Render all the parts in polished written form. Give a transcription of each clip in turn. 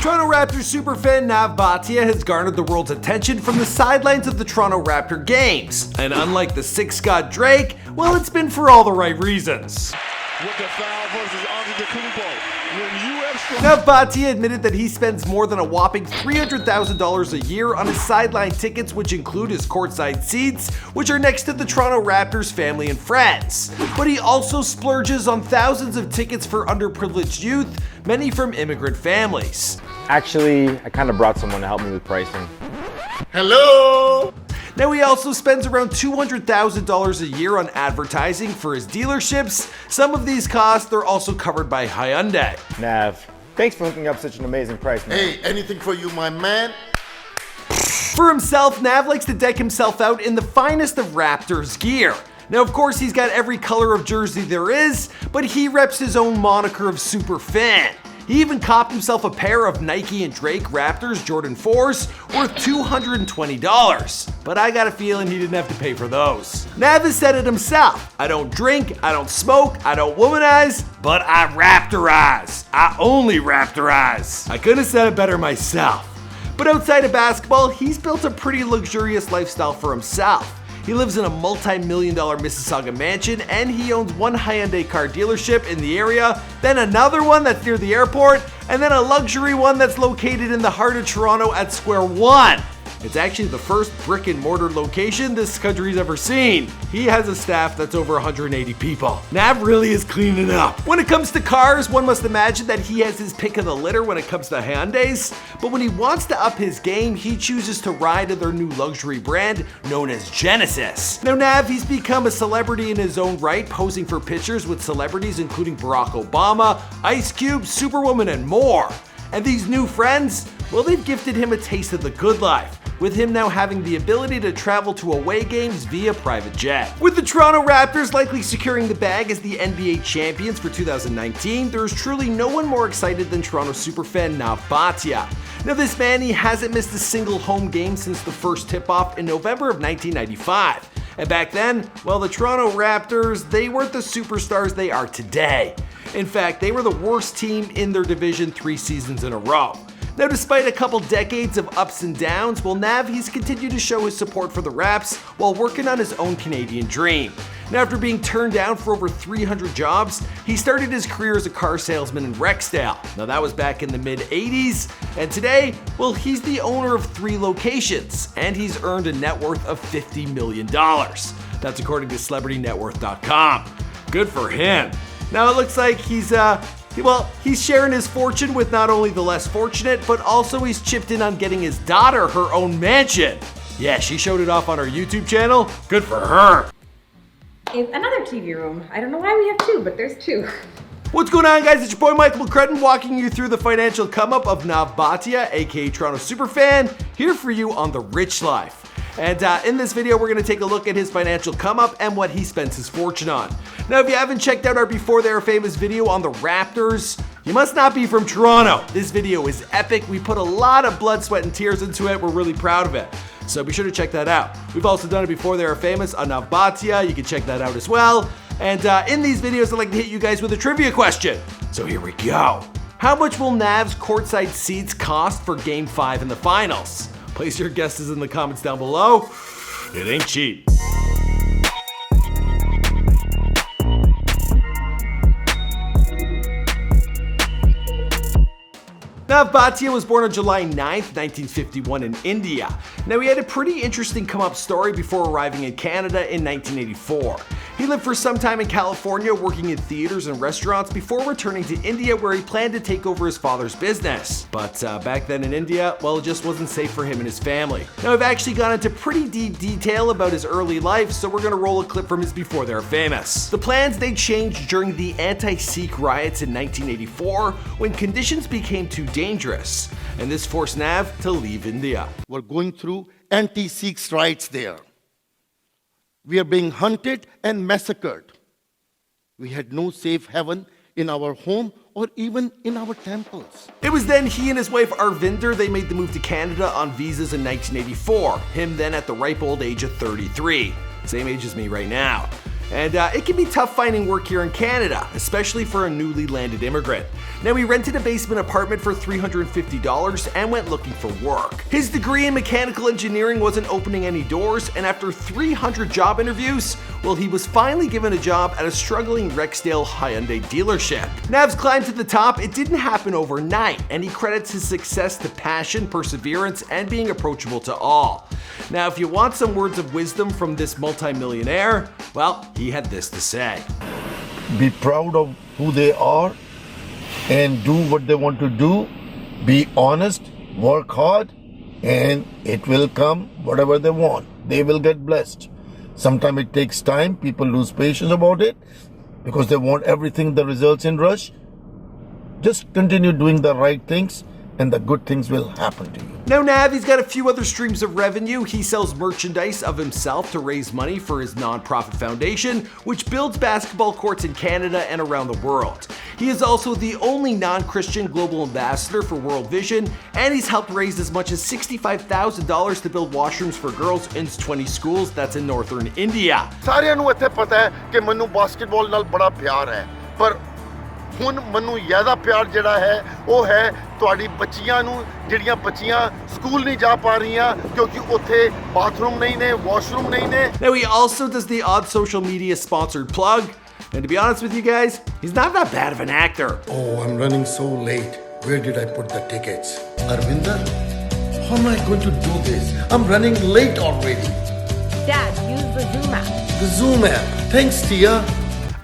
Toronto Raptors Superfan Nav Bhatia has garnered the world's attention from the sidelines of the Toronto Raptor games. And unlike the six god Drake, well, it's been for all the right reasons. With the foul versus Antetokounmpo. Nav Bhatia admitted that he spends more than a whopping $300,000 a year on his sideline tickets, which include his courtside seats, which are next to the Toronto Raptors family and friends. But he also splurges on thousands of tickets for underprivileged youth, many from immigrant families. Actually, I kind of brought someone to help me with pricing. Hello! Now he also spends around $200,000 a year on advertising for his dealerships. Some of these costs are also covered by Hyundai. Nav, thanks for hooking up such an amazing price, man. Hey, anything for you, my man? For himself, Nav likes to deck himself out in the finest of Raptors gear. Now, of course, he's got every color of jersey there is, but he reps his own moniker of Super Fan. He even copped himself a pair of Nike and Drake Raptors Jordan 4s worth $220. But I got a feeling he didn't have to pay for those. Nav has said it himself. I don't drink, I don't smoke, I don't womanize, but I Raptorize. I only Raptorize. I couldn't have said it better myself. But outside of basketball, he's built a pretty luxurious lifestyle for himself. He lives in a multi-million-dollar Mississauga mansion, and he owns one Hyundai car dealership in the area, then another one that's near the airport, and then a luxury one that's located in the heart of Toronto at Square One. It's actually the first brick and mortar location this country's ever seen. He has a staff that's over 180 people. Nav really is cleaning up. When it comes to cars, one must imagine that he has his pick of the litter when it comes to Hyundais, but when he wants to up his game, he chooses to ride in their new luxury brand known as Genesis. Now Nav, he's become a celebrity in his own right, posing for pictures with celebrities including Barack Obama, Ice Cube, Superwoman, and more. And these new friends, well, they've gifted him a taste of the good life, with him now having the ability to travel to away games via private jet. With the Toronto Raptors likely securing the bag as the NBA champions for 2019, there is truly no one more excited than Toronto Superfan Nav Bhatia. Now this man, he hasn't missed a single home game since the first tip-off in November of 1995. And back then, well, the Toronto Raptors, they weren't the superstars they are today. In fact, they were the worst team in their division 3 seasons in a row. Now, despite a couple decades of ups and downs, well, Nav, he's continued to show his support for the Raps while working on his own Canadian dream. Now, after being turned down for over 300 jobs, he started his career as a car salesman in Rexdale. Now, that was back in the mid-80s, and today, well, he's the owner of 3 locations, and he's earned a net worth of $50 million. That's according to CelebrityNetWorth.com. Good for him. Now, it looks like he's sharing his fortune with not only the less fortunate, but also he's chipped in on getting his daughter her own mansion. Yeah, she showed it off on her YouTube channel. Good for her. It's another TV room. I don't know why we have 2, but there's 2. What's going on, guys? It's your boy Michael McCrudden walking you through the financial come up of Nav Bhatia, aka Toronto Superfan, here for you on The Rich Life. And in this video, we're going to take a look at his financial come up and what he spends his fortune on. Now, if you haven't checked out our Before They Were Famous video on the Raptors, you must not be from Toronto. This video is epic. We put a lot of blood, sweat, and tears into it. We're really proud of it. So be sure to check that out. We've also done it Before They Were Famous on Nav Bhatia. You can check that out as well. And in these videos, I'd like to hit you guys with a trivia question. So here we go. How much will Nav's courtside seats cost for Game 5 in the finals? Place your guesses in the comments down below. It ain't cheap. Nav Bhatia was born on July 9th, 1951 in India. Now, he had a pretty interesting come-up story before arriving in Canada in 1984. He lived for some time in California working in theaters and restaurants before returning to India, where he planned to take over his father's business. But back then in India, well, it just wasn't safe for him and his family. Now, I've actually gone into pretty deep detail about his early life, so we're gonna roll a clip from his Before They Were Famous. The plans, they changed during the anti-Sikh riots in 1984 when conditions became too dangerous, and this forced Nav to leave India. We're going through anti-Sikh riots there. We are being hunted and massacred. We had no safe haven in our home or even in our temples. It was then he and his wife Arvinder, they made the move to Canada on visas in 1984. Him then at the ripe old age of 33. Same age as me right now. And it can be tough finding work here in Canada, especially for a newly landed immigrant. Now, he rented a basement apartment for $350 and went looking for work. His degree in mechanical engineering wasn't opening any doors, and after 300 job interviews, well, he was finally given a job at a struggling Rexdale Hyundai dealership. Nav's climb to the top, it didn't happen overnight, and he credits his success to passion, perseverance, and being approachable to all. Now, if you want some words of wisdom from this multimillionaire, well, he had this to say. Be proud of who they are and do what they want to do. Be honest, work hard, and it will come whatever they want. They will get blessed. Sometimes it takes time. People lose patience about it because they want everything, the results in rush. Just continue doing the right things and the good things will happen to you. Now, Nav, he's got a few other streams of revenue. He sells merchandise of himself to raise money for his nonprofit foundation, which builds basketball courts in Canada and around the world. He is also the only non-Christian global ambassador for World Vision, and he's helped raise as much as $65,000 to build washrooms for girls in 20 schools that's in northern India. ਸਾਰਿਆਂ ਨੂੰ ਇੱਥੇ ਪਤਾ ਹੈ ਕਿ ਮੈਨੂੰ basketball ਨਾਲ ਬੜਾ ਪਿਆਰ ਹੈ, ਪਰ ਹੁਣ ਮੈਨੂੰ ਜ਼ਿਆਦਾ ਪਿਆਰ ਜਿਹੜਾ ਹੈ ਉਹ ਹੈ ਤੁਹਾਡੀ ਬੱਚੀਆਂ ਨੂੰ ਜਿਹੜੀਆਂ ਬੱਚੀਆਂ ਸਕੂਲ ਨਹੀਂ ਜਾ ਪਾ ਰਹੀਆਂ ਕਿਉਂਕਿ ਉੱਥੇ ਬਾਥਰੂਮ ਨਹੀਂ ਨੇ, ਵਾਸ਼ਰੂਮ ਨਹੀਂ ਨੇ. Now, he also does the odd social media sponsored plug, and to be honest with you guys, he's not that bad of an actor. Oh, I'm running so late. Where did I put the tickets? Arvinder, how am I going to do this? I'm running late already. Dad, use the Zoom app. The Zoom app. Thanks, Tia.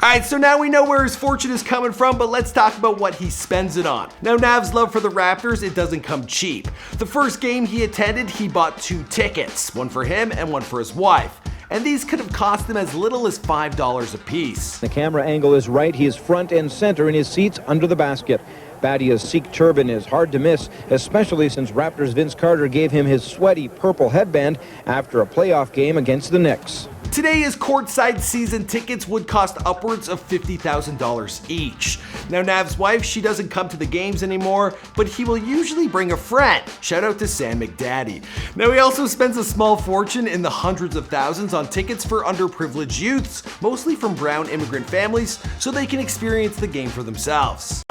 Alright, so now we know where his fortune is coming from, but let's talk about what he spends it on. Now, Nav's love for the Raptors, it doesn't come cheap. The first game he attended, he bought 2 tickets, one for him and one for his wife. And these could have cost him as little as $5 a piece. The camera angle is right. He is front and center in his seats under the basket. Bhatia's Sikh turban is hard to miss, especially since Raptors Vince Carter gave him his sweaty purple headband after a playoff game against the Knicks. Today, his courtside season tickets would cost upwards of $50,000 each. Now, Nav's wife, she doesn't come to the games anymore, but he will usually bring a friend. Shout out to Sam McDaddy. Now, he also spends a small fortune in the hundreds of thousands on tickets for underprivileged youths, mostly from brown immigrant families, so they can experience the game for themselves.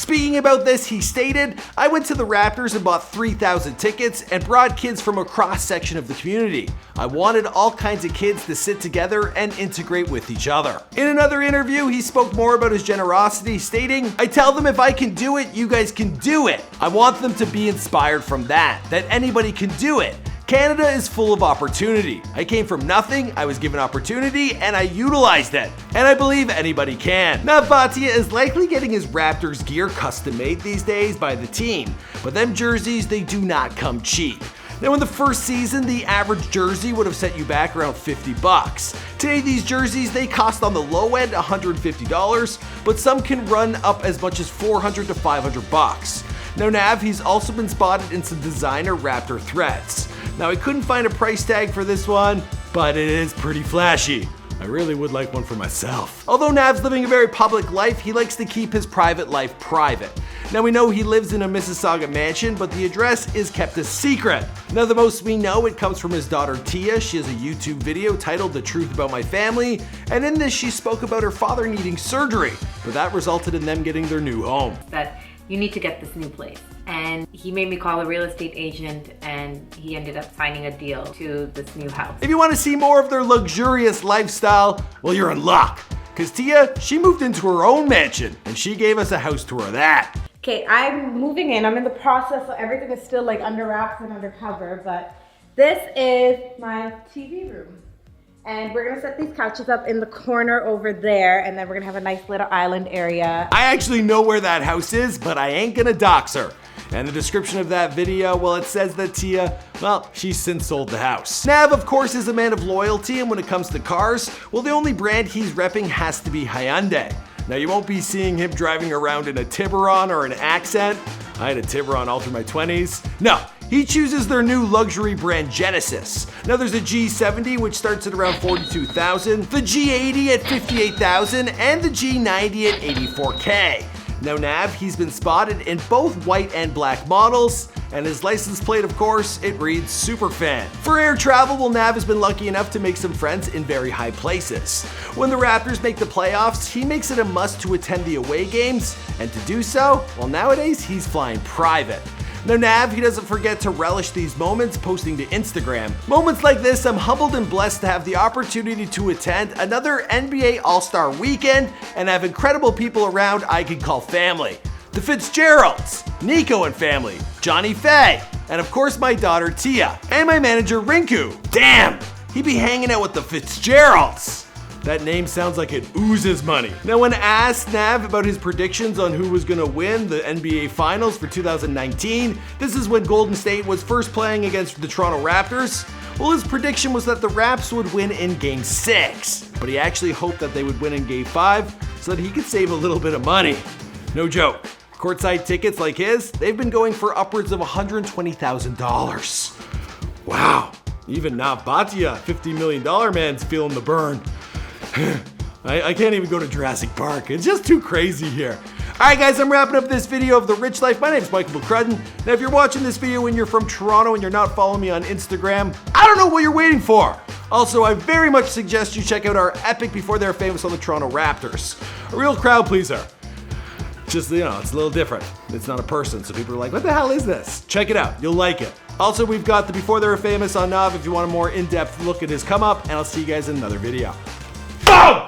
Speaking about this, he stated, I went to the Raptors and bought 3,000 tickets and brought kids from a cross-section of the community. I wanted all kinds of kids to sit together and integrate with each other. In another interview, he spoke more about his generosity, stating, I tell them if I can do it, you guys can do it. I want them to be inspired from that anybody can do it. Canada is full of opportunity. I came from nothing, I was given opportunity, and I utilized it. And I believe anybody can. Nav Bhatia is likely getting his Raptors gear custom made these days by the team, but them jerseys, they do not come cheap. Now, in the first season, the average jersey would have set you back around $50. Today, these jerseys, they cost on the low end $150, but some can run up as much as $400 to $500. Now, Nav, he's also been spotted in some designer Raptor threads. Now, I couldn't find a price tag for this one, but it is pretty flashy. I really would like one for myself. Although Nav's living a very public life, he likes to keep his private life private. Now, we know he lives in a Mississauga mansion, but the address is kept a secret. Now, the most we know, it comes from his daughter Tia. She has a YouTube video titled The Truth About My Family, and in this she spoke about her father needing surgery, but that resulted in them getting their new home. That you need to get this new place. And he made me call a real estate agent, and he ended up signing a deal to this new house. If you want to see more of their luxurious lifestyle, well, you're in luck. Because Tia, she moved into her own mansion, and she gave us a house tour of that. Okay, I'm moving in. I'm in the process, so everything is still like under wraps and undercover, but this is my TV room. And we're gonna set these couches up in the corner over there, and then we're gonna have a nice little island area. I actually know where that house is, but I ain't gonna dox her. And the description of that video, well, it says that Tia, well, she's since sold the house. Nav, of course, is a man of loyalty, and when it comes to cars, well, the only brand he's repping has to be Hyundai. Now, you won't be seeing him driving around in a Tiburon or an Accent. I had a Tiburon all through my 20s. No, he chooses their new luxury brand Genesis. Now, there's a G70, which starts at around $42,000, the G80 at $58,000, and the G90 at $84K. Now, Nav, he's been spotted in both white and black models, And his license plate, of course, it reads Superfan. For air travel, well, Nav has been lucky enough to make some friends in very high places. When the Raptors make the playoffs, he makes it a must to attend the away games, and to do so, well, nowadays he's flying private. Now Nav, he doesn't forget to relish these moments, posting to Instagram. Moments like this, I'm humbled and blessed to have the opportunity to attend another NBA All-Star weekend and have incredible people around I can call family. The Fitzgeralds, Nico and family, Johnny Faye, and of course my daughter Tia, and my manager Rinku. Damn, he be hanging out with the Fitzgeralds. That name sounds like it oozes money. Now when asked Nav about his predictions on who was gonna win the NBA Finals for 2019, this is when Golden State was first playing against the Toronto Raptors. Well, his prediction was that the Raps would win in Game 6, but he actually hoped that they would win in Game 5 so that he could save a little bit of money. No joke. Courtside tickets like his, they've been going for upwards of $120,000. Wow, even Nav Bhatia, $50 million man's feeling the burn. I can't even go to Jurassic Park. It's just too crazy here. Alright guys, I'm wrapping up this video of The Rich Life. My name is McCrudden. Now if you're watching this video when you're from Toronto and you're not following me on Instagram, I don't know what you're waiting for. Also, I very much suggest you check out our epic Before They're Famous on the Toronto Raptors. A real crowd pleaser. Just, you know, it's a little different. It's not a person, so people are like, what the hell is this? Check it out, you'll like it. Also, we've got the Before They Were Famous on Nav if you want a more in-depth look at his come up, and I'll see you guys in another video. Boom!